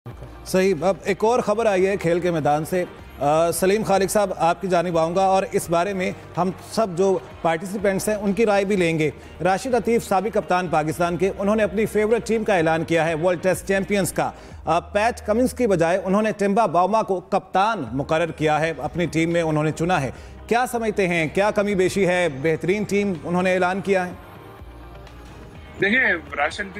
सही। अब एक और खबर आई है खेल के मैदान से। सलीम खालिक साहब, आपकी जानिब आऊँगा और इस बारे में हम सब जो पार्टिसिपेंट्स हैं उनकी राय भी लेंगे। राशिद लतीफ़ साबिक कप्तान पाकिस्तान के, उन्होंने अपनी फेवरेट टीम का ऐलान किया है वर्ल्ड टेस्ट चैंपियंस का। पैट कमिंस की बजाय उन्होंने टिम्बा बाउमा को कप्तान मुकर्रर किया है, अपनी टीम में उन्होंने चुना है। क्या समझते हैं, क्या कमी बेशी है? बेहतरीन टीम उन्होंने ऐलान किया है। देखिए, राशिद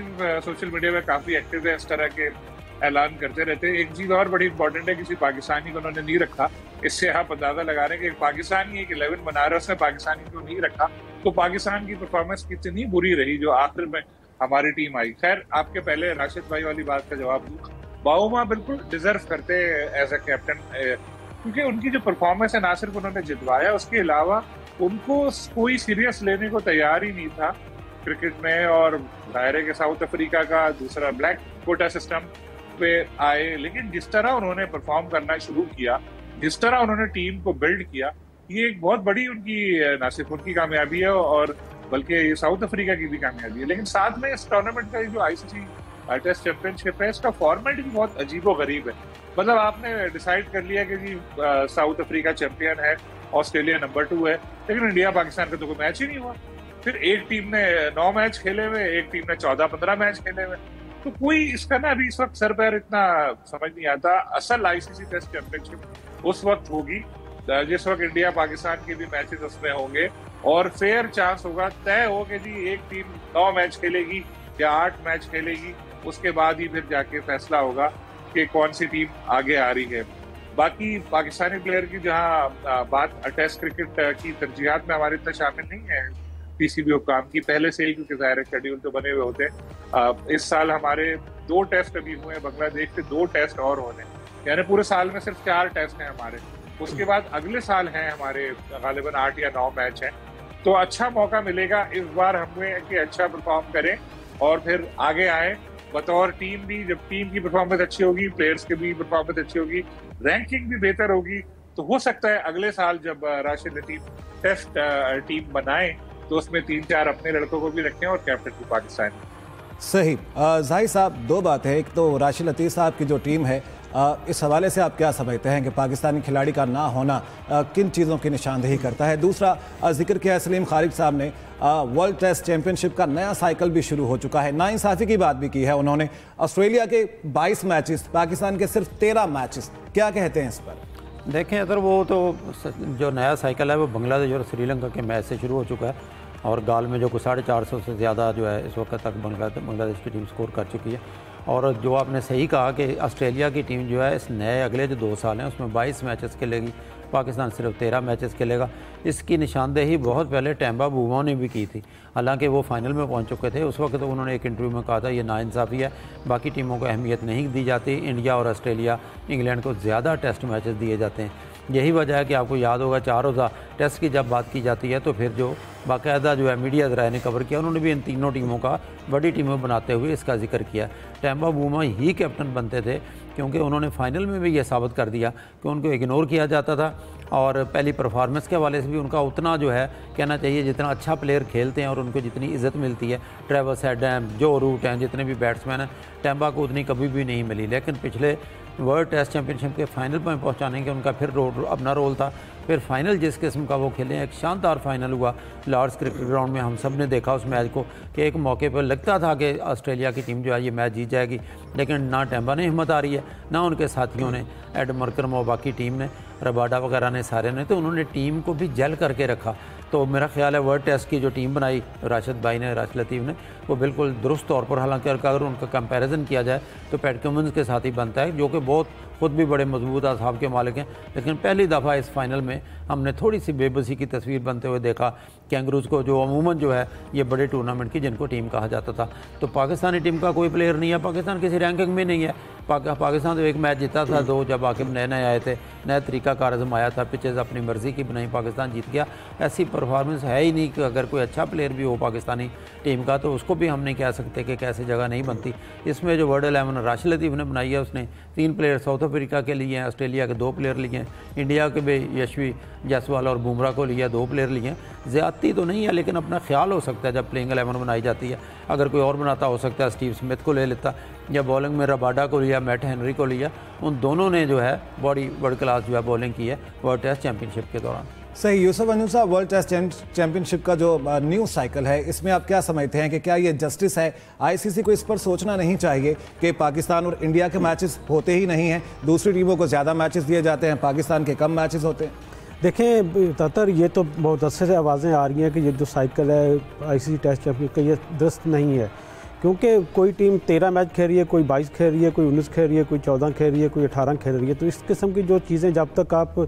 सोशल मीडिया में काफी एक्टिव है, इस तरह के ऐलान करते रहते हैं। एक चीज और बड़ी इंपॉर्टेंट है, किसी पाकिस्तानी को उन्होंने नहीं रखा। इससे आप अंदाजा लगा रहे हैं कि एक पाकिस्तानी एक 11 बना रहा है, उसने पाकिस्तानी को नहीं रखा, तो पाकिस्तान की परफॉर्मेंस कितनी बुरी रही जो आखिर में हमारी टीम आई। खैर, आपके पहले राशिद भाई वाली बात का जवाब दूं, बाउमा बिल्कुल डिजर्व करते एज ए कैप्टन, क्योंकि उनकी जो परफॉर्मेंस है, ना सिर्फ उन्होंने जितवाया, उसके अलावा उनको कोई सीरियस लेने को तैयार ही नहीं था क्रिकेट में। और दायरे के साउथ अफ्रीका का दूसरा ब्लैक कोटा सिस्टम पे आए, लेकिन जिस तरह उन्होंने परफॉर्म करना शुरू किया, जिस तरह उन्होंने टीम को बिल्ड किया, ये एक बहुत बड़ी उनकी ना सिर्फ उनकी कामयाबी है और बल्कि साउथ अफ्रीका की भी कामयाबी है। लेकिन साथ में इस टूर्नामेंट का जो आईसीसी टेस्ट चैंपियनशिप है, इसका फॉर्मेट भी बहुत अजीबो गरीब है। मतलब आपने डिसाइड कर लिया कि जी साउथ अफ्रीका चैंपियन है, ऑस्ट्रेलिया नंबर 2 है, लेकिन इंडिया पाकिस्तान का तो कोई मैच ही नहीं हुआ। फिर एक टीम ने 9 मैच खेले हुए, एक टीम ने 14-15 मैच खेले हुए, तो कोई इसका ना अभी इस वक्त सर पैर इतना समझ नहीं आता। असल आईसीसी टेस्ट चैंपियनशिप उस वक्त होगी जिस वक्त इंडिया पाकिस्तान के भी मैचेस उसमें होंगे और फेयर चांस होगा, तय हो कि जी एक टीम 9 मैच खेलेगी या 8 मैच खेलेगी, उसके बाद ही फिर जाके फैसला होगा कि कौन सी टीम आगे आ रही है। बाकी पाकिस्तानी प्लेयर की जहां बात टेस्ट क्रिकेट की तरजीहात में हमारे इतना शामिल नहीं है पीसीबी हुक्काम की, पहले से ही, क्योंकि ज़ाहिर शेड्यूल तो बने हुए होते हैं। इस साल हमारे 2 टेस्ट अभी हुए हैं, बांग्लादेश के 2 टेस्ट और होने, यानी पूरे साल में सिर्फ 4 टेस्ट हैं हमारे। उसके बाद अगले साल हैं हमारे गालिबन 8 या 9 मैच हैं, तो अच्छा मौका मिलेगा इस बार हमें कि अच्छा परफॉर्म करें और फिर आगे आए बतौर टीम भी। जब टीम की परफॉर्मेंस अच्छी होगी, प्लेयर्स की भी परफॉर्मेंस अच्छी होगी, रैंकिंग भी बेहतर होगी, तो हो सकता है अगले साल जब राशिद लतीफ टेस्ट टीम बनाए तो उसमें 3-4 अपने लड़कों को भी रखें और कैप्टन भी पाकिस्तान। सही। जाहिर साहब, 2 बात है। एक तो राशिद लतीफ़ साहब की जो टीम है, इस हवाले से आप क्या समझते हैं कि पाकिस्तानी खिलाड़ी का ना होना किन चीज़ों की निशानदेही करता है? दूसरा, जिक्र किया है सलीम खालिक साहब ने, वर्ल्ड टेस्ट चैंपियनशिप का नया साइकिल भी शुरू हो चुका है। नाइंसाफ़ी की बात भी की है उन्होंने। ऑस्ट्रेलिया के 22 मैचेस, पाकिस्तान के सिर्फ 13 मैचेस, क्या कहते हैं इस पर? देखें, अगर वो तो जो नया साइकिल है वो बांग्लादेश और श्रीलंका के मैच से शुरू हो चुका है और गाल में जो कुछ 450 से ज़्यादा जो है इस वक्त तक बांग्लादेश की टीम स्कोर कर चुकी है। और जो आपने सही कहा कि ऑस्ट्रेलिया की टीम जो है इस नए अगले जो 2 साल हैं उसमें 22 मैचेस खेलेगी, पाकिस्तान सिर्फ 13 मैचेस खेलेगा। इसकी निशानदेही बहुत पहले टिम्बा बाउमा ने भी की थी, हालांकि वो फाइनल में पहुंच चुके थे। उस वक्त तो उन्होंने एक इंटरव्यू में कहा था ये नाइंसाफ़ी है, बाकी टीमों को अहमियत नहीं दी जाती, इंडिया और ऑस्ट्रेलिया, इंग्लैंड को ज़्यादा टेस्ट मैचेस दिए जाते हैं। यही वजह है कि आपको याद होगा 4 रोज़ा टेस्ट की जब बात की जाती है तो फिर जो बाकायदा जो है मीडिया ज़राए ने कवर किया, उन्होंने भी इन तीनों टीमों का बड़ी टीमों बनाते हुए इसका जिक्र किया। टिम्बा बाउमा ही कैप्टन बनते थे क्योंकि उन्होंने फाइनल में भी ये साबित कर दिया कि उनको इग्नोर किया जाता था और पहली परफॉर्मेंस के हवाले से भी उनका उतना जो है कहना चाहिए, जितना अच्छा प्लेयर खेलते हैं और उनको जितनी इज़्ज़त मिलती है, ट्रेविस हेड हैं, जो रूट हैं, जितने भी बैट्समैन हैं, टिम्बा को उतनी कभी भी नहीं मिली। लेकिन पिछले वर्ल्ड टेस्ट चैंपियनशिप के फाइनल में पहुंचाने के उनका फिर अपना रोल था। फिर फाइनल जिस किस्म का वो खेले, एक शानदार फाइनल हुआ लॉर्ड्स क्रिकेट ग्राउंड में, हम सब ने देखा उस मैच को कि एक मौके पर लगता था कि ऑस्ट्रेलिया की टीम जो है ये मैच जीत जाएगी, लेकिन ना टिम्बा ने हिम्मत आ रही है, ना उनके साथियों ने, एड मरकरम और बाकी टीम ने, रबाडा वगैरह ने, सारे ने, तो उन्होंने टीम को भी जेल करके रखा। तो मेरा ख्याल है वर्ल्ड टेस्ट की जो टीम बनाई राशिद भाई ने, राशिद लतीफ़ ने, वो बिल्कुल दुरुस्त तौर पर, हालांकि अगर उनका कंपैरिजन किया जाए तो पैट कमिंस के साथ ही बनता है, जो कि बहुत खुद भी बड़े मजबूत असाब के मालिक हैं। लेकिन पहली दफ़ा इस फाइनल में हमने थोड़ी सी बेबसी की तस्वीर बनते हुए देखा कैंगरूज को, जो अमूमन जो है ये बड़े टूर्नामेंट की जिनको टीम कहा जाता था। तो पाकिस्तानी टीम का कोई प्लेयर नहीं है, पाकिस्तान किसी रैंकिंग में नहीं है। पाकिस्तान तो एक मैच जीता था, 2 जब आके नए नए आए थे, नया तरीका कार आजमाया था, पिचेज़ अपनी मर्ज़ी की बनाई, पाकिस्तान जीत गया। ऐसी परफॉर्मेंस है ही नहीं कि अगर कोई अच्छा प्लेयर भी हो पाकिस्तानी टीम का तो उसको भी हम नहीं कह सकते कि कैसे जगह नहीं बनती। इसमें जो वर्ल्ड 11 राशिद लतीफ़ ने बनाई है, उसने 3 3 प्लेयर साउथ अफ्रीका के लिए हैं, ऑस्ट्रेलिया के 2 प्लेयर लिए हैं, इंडिया के भी यशवी जायसवाल और बुमराह को लिया 2 प्लेयर लिए हैं। ज़्यादती तो नहीं है, लेकिन अपना ख्याल हो सकता है जब प्लेइंग 11 बनाई जाती है। अगर कोई और बनाता हो सकता है स्टीव स्मिथ को ले लेता, या बॉलिंग में रबाडा को लिया, मैट हेनरी को लिया। उन दोनों ने जो है बड़ी वर्ल्ड क्लास जो है बॉलिंग की है वर्ल्ड टेस्ट चैंपियनशिप के दौरान। सही। यूसुफ अंजुम साहब, वर्ल्ड टेस्ट चैंपियनशिप का जो न्यू साइकिल है, इसमें आप क्या समझते हैं कि क्या ये जस्टिस है? आईसीसी को इस पर सोचना नहीं चाहिए कि पाकिस्तान और इंडिया के मैचेस होते ही नहीं हैं, दूसरी टीमों को ज़्यादा मैचेस दिए जाते हैं, पाकिस्तान के कम मैचेस होते हैं? देखें ततर, ये तो बहुत अच्छे से आवाज़ें आ रही हैं कि ये जो साइकिल है आईसीसी टेस्ट चैंपियनशिप का, ये दुरुस्त नहीं है। क्योंकि कोई टीम 13 मैच खेल रही है, कोई 22 खेल रही है, कोई 19 खेल रही है, कोई 14 खेल रही है, कोई 18 खेल रही है। तो इस किस्म की जो चीज़ें, जब तक आप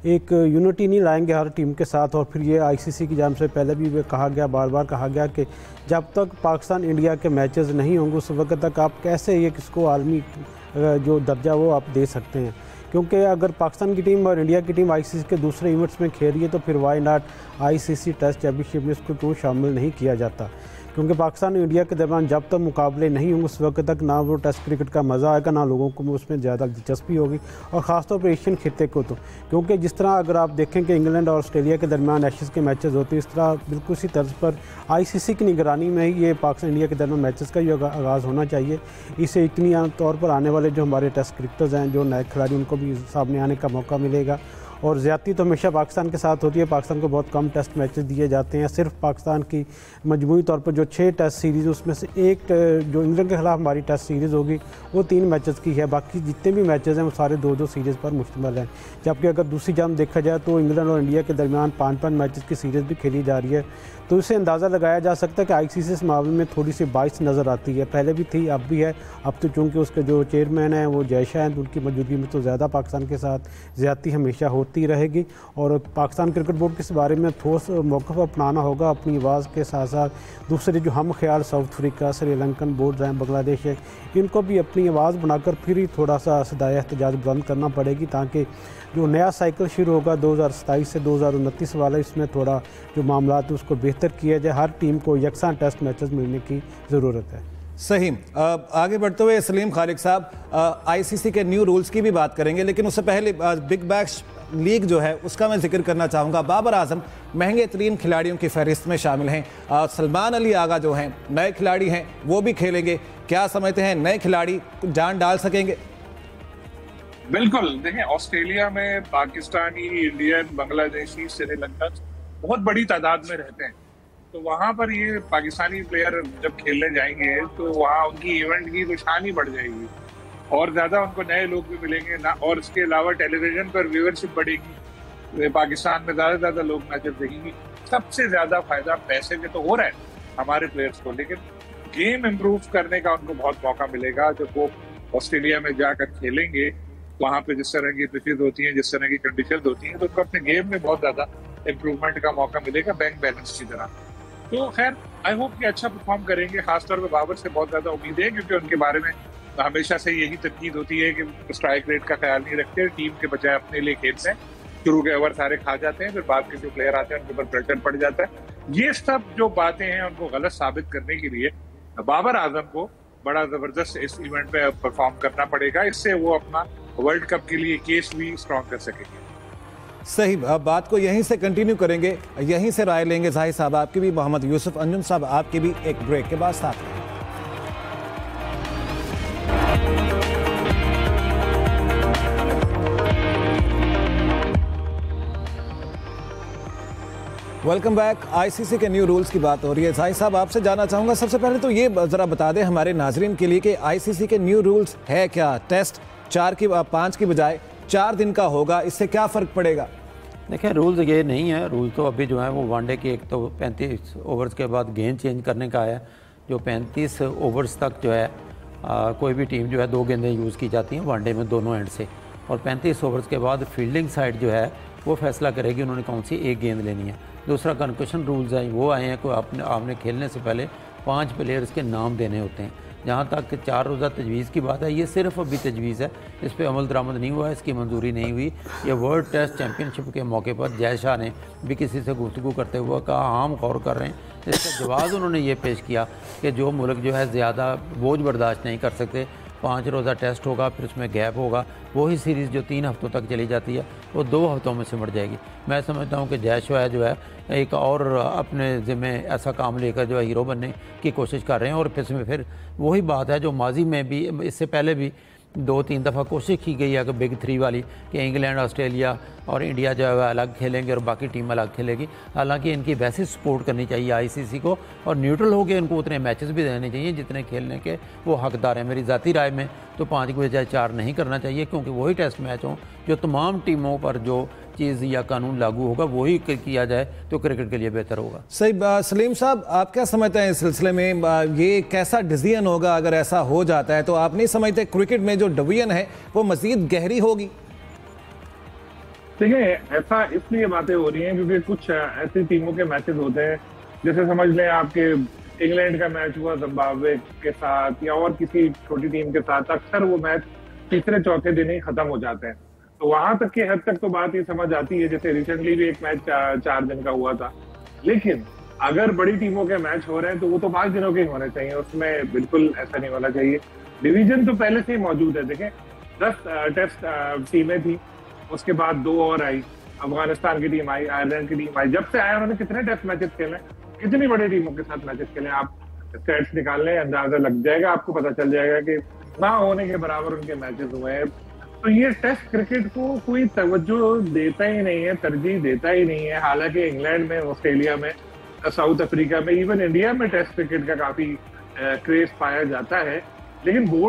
एक यूनिटी नहीं लाएंगे हर टीम के साथ, और फिर ये आईसीसी की जानिब से पहले भी कहा गया, बार बार कहा गया कि जब तक पाकिस्तान इंडिया के मैचेस नहीं होंगे उस वक्त तक आप कैसे ये किसको आलमी जो दर्जा वो आप दे सकते हैं। क्योंकि अगर पाकिस्तान की टीम और इंडिया की टीम आईसीसी के दूसरे इवेंट्स में खेल रही है तो फिर why not ICC test championship में इसको क्यों शामिल नहीं किया जाता? क्योंकि पाकिस्तान और इंडिया के दरमियान जब तक मुकाबले नहीं होंगे उस वक्त तक ना वो टेस्ट क्रिकेट का मज़ा आएगा, ना लोगों को उसमें ज़्यादा दिलचस्पी होगी, और ख़ासतौर पर एशियन खित्ते को। तो क्योंकि जिस तरह अगर आप देखें कि इंग्लैंड और ऑस्ट्रेलिया के दरमियान एशेज़ के मैचेस होते हैं, इस तरह बिल्कुल इसी तर्ज पर आईसीसी की निगरानी में ही ये पाकिस्तान इंडिया के दरमियान मैचेस का ही आगाज़ होना चाहिए। इससे यकीनी तौर पर आने वाले जो हमारे टेस्ट क्रिकेटर्स हैं, जो नए खिलाड़ी, उनको भी सामने आने का मौका मिलेगा। और ज़्यादती तो हमेशा पाकिस्तान के साथ होती है। पाकिस्तान को बहुत कम टेस्ट मैचेस दिए जाते हैं। सिर्फ पाकिस्तान की मजमूई तौर पर जो 6 टेस्ट सीरीज़, उसमें से एक जो इंग्लैंड के ख़िलाफ़ हमारी टेस्ट सीरीज़ होगी वो 3 मैचेस की है। बाकी जितने भी मैचेस हैं वो सारे 2-2 सीरीज़ पर मुश्तमिल हैं। जबकि अगर दूसरी जाम देखा जाए तो इंग्लैंड और इंडिया के दरमियान 5-5 मैचेस की सीरीज़ भी खेली जा रही है। तो इससे अंदाज़ा लगाया जा सकता है कि आईसीसी इस मामले में थोड़ी सी बाइस नज़र आती है। पहले भी थी, अब भी है। अब तो चूँकि उसके जो चेयरमैन हैं वो जयशाह हैं, उनकी मौजूदगी में तो ज़्यादा पाकिस्तान के साथ ज़्यादती हमेशा होती रहेगी। और पाकिस्तान क्रिकेट बोर्ड के इस बारे में ठोस मौक़िफ़ अपनाना होगा अपनी आवाज़ के साथ साथ। दूसरे जो हम ख्याल साउथ अफ्रीका, श्रीलंकन बोर्ड हैं, बांग्लादेश है, इनको भी अपनी आवाज़ बनाकर फिर ही थोड़ा सा सदाए एहतजाज बुलंद करना पड़ेगी, ताकि जो नया साइकिल शुरू होगा 2027 से 2029 वाला, इसमें थोड़ा जो मामला है उसको बेहतर किया जाए। हर टीम को यकसां टेस्ट मैचेस मिलने की ज़रूरत है। सही। आगे बढ़ते हुए सलीम खालिक साहब, आईसीसी के न्यू रूल्स की भी बात करेंगे, लेकिन उससे पहले बिग बैश लीग जो है उसका मैं जिक्र करना चाहूँगा। बाबर आजम महंगे तरीन खिलाड़ियों की फहरिस्त में शामिल हैं। सलमान अली आगा जो हैं नए खिलाड़ी हैं, वो भी खेलेंगे। क्या समझते हैं, नए खिलाड़ी जान डाल सकेंगे? बिल्कुल। देखिए, ऑस्ट्रेलिया में पाकिस्तानी, इंडियन, बांग्लादेशी, श्रीलंका बहुत बड़ी तादाद में रहते हैं। तो वहां पर ये पाकिस्तानी प्लेयर जब खेलने जाएंगे तो वहाँ उनकी इवेंट की तो शान ही बढ़ जाएगी और ज्यादा उनको नए लोग भी मिलेंगे ना। और इसके अलावा टेलीविजन पर व्यूअरशिप बढ़ेगी, पाकिस्तान में ज्यादा लोग मैचेस देखेंगे। सबसे ज्यादा फायदा पैसे के तो हो रहा है हमारे प्लेयर्स को, लेकिन गेम इम्प्रूव करने का उनको बहुत मौका मिलेगा। जब वो ऑस्ट्रेलिया में जाकर खेलेंगे, वहाँ पे जिस तरह की पिचेज होती हैं, जिस तरह की कंडीशन होती हैं, तो उनको अपने गेम में बहुत ज्यादा इम्प्रूवमेंट का मौका मिलेगा, बैंक बैलेंस की तरह। तो खैर, आई होप कि अच्छा परफॉर्म करेंगे। खासतौर पर बाबर से बहुत ज्यादा उम्मीद है, क्योंकि उनके बारे में हमेशा से यही तनकीद होती है कि स्ट्राइक रेट का ख्याल नहीं रखते, टीम के बजाय अपने लिए खेलते हैं। शुरू के ओवर सारे खा जाते हैं, फिर बाद के जो प्लेयर आते हैं उनके ऊपर प्रेशर पड़ जाता है। ये सब जो बातें हैं उनको गलत साबित करने के लिए बाबर आजम को बड़ा जबरदस्त इस इवेंट पे परफॉर्म करना पड़ेगा। इससे वो अपना वर्ल्ड कप के लिए केस भी स्ट्रॉन्ग कर सकेंगे। सही। अब बात को यहीं से कंटिन्यू करेंगे, यहीं से राय लेंगे। जाहिर साहब आपकी भी, मोहम्मद यूसुफ अंजुम साहब आपकी भी, एक ब्रेक के बाद साथ हैं। Welcome back. आईसीसी के न्यू रूल्स की बात हो रही है। जाहिर साहब आपसे जानना चाहूँगा, सबसे पहले तो ये ज़रा बता दें हमारे नाजरीन के लिए कि आईसीसी के न्यू रूल्स है क्या? टेस्ट 5 की बजाय 4 दिन का होगा, इससे क्या फ़र्क पड़ेगा? देखिए, रूल्स ये नहीं है। रूल तो अभी जो है वो वनडे की, एक तो 35 ओवर्स के बाद गेंद चेंज करने का है, जो 35 ओवर्स तक जो है कोई भी टीम जो है 2 गेंदें यूज़ की जाती हैं वनडे में दोनों एंड से, और 35 ओवर्स के बाद फील्डिंग साइड जो है वो फैसला करेगी उन्होंने कौन सी एक गेंद लेनी है। दूसरा कंकशन रूल्स है, वो आए हैं कि आपने खेलने से पहले 5 प्लेयर्स के नाम देने होते हैं। जहाँ तक 4 रोज़ा तजवीज़ की बात है, ये सिर्फ अभी तजवीज़ है, इस पर अमल दरामद नहीं हुआ है, इसकी मंजूरी नहीं हुई। ये वर्ल्ड टेस्ट चैम्पियनशिप के मौके पर जयशाह ने भी किसी से गुफ्तगू करते हुए कहा हम गौर कर रहे हैं। इसका जवाब उन्होंने ये पेश किया कि जो मुल्क जो है ज़्यादा बोझ बर्दाश्त नहीं कर सकते, 5 रोज़ा टेस्ट होगा, फिर उसमें गैप होगा। वही सीरीज़ जो 3 हफ्तों तक चली जाती है वो 2 हफ्तों में सिमट जाएगी। मैं समझता हूँ कि जयशो जो है एक और अपने ज़िम्मे ऐसा काम लेकर जो है हीरो बनने की कोशिश कर रहे हैं। और फिर वही बात है जो माजी में भी, इससे पहले भी 2-3 दफ़ा कोशिश की गई है कि बिग 3 वाली, कि इंग्लैंड, ऑस्ट्रेलिया और इंडिया जो है अलग खेलेंगे और बाकी टीम अलग खेलेगी। हालांकि इनकी वैसे सपोर्ट करनी चाहिए आईसीसी को, और न्यूट्रल होकर इनको उतने मैचेस भी देने चाहिए जितने खेलने के वो हकदार हैं। मेरी ज़ाती राय में तो 5 की बजाय 4 नहीं करना चाहिए, क्योंकि वही टेस्ट मैच हों जो तमाम टीमों पर जो चीज़ या कानून लागू होगा वही किया जाए तो क्रिकेट के लिए बेहतर होगा। सही। सलीम साहब, आप क्या समझते हैं इस सिलसिले में? ये कैसा डिसीजन होगा अगर ऐसा हो जाता है? तो आप नहीं समझते क्रिकेट में जो डिवीजन है वो मजीद गहरी होगी? देखिए, ऐसा इसलिए बातें हो रही हैं क्योंकि कुछ ऐसी टीमों के मैचेस होते हैं, जैसे समझ लें आपके इंग्लैंड का मैच हुआ जिम्बाब्वे के साथ या और किसी छोटी टीम के साथ, अक्सर वो मैच तीसरे चौथे दिन ही खत्म हो जाते हैं। तो वहां तक की हद तक तो बात ये समझ आती है, जैसे रिसेंटली भी एक मैच 4 दिन का हुआ था। लेकिन अगर बड़ी टीमों के मैच हो रहे हैं तो वो तो 5 दिनों के ही होने चाहिए, उसमें बिल्कुल ऐसा नहीं होना चाहिए। डिवीजन तो पहले से ही मौजूद है। देखें, 10 टेस्ट टीमें थी, उसके बाद 2 और आई, अफगानिस्तान की टीम आई, आयरलैंड की टीम आई। जब से आए उन्होंने कितने टेस्ट मैचेस खेले, कितनी बड़ी टीमों के साथ मैचेस खेले, आप स्टैट्स निकाल लें, अंदाजा लग जाएगा, आपको पता चल जाएगा कि ना होने के बराबर उनके मैचेस हुए हैं। तो ये टेस्ट क्रिकेट को कोई तवज्जो देता ही नहीं है, तरजीह देता ही नहीं है। हालांकि इंग्लैंड में, ऑस्ट्रेलिया में, साउथ अफ्रीका में, इवन इंडिया में टेस्ट क्रिकेट का काफी क्रेज पाया जाता है, लेकिन बोर्ड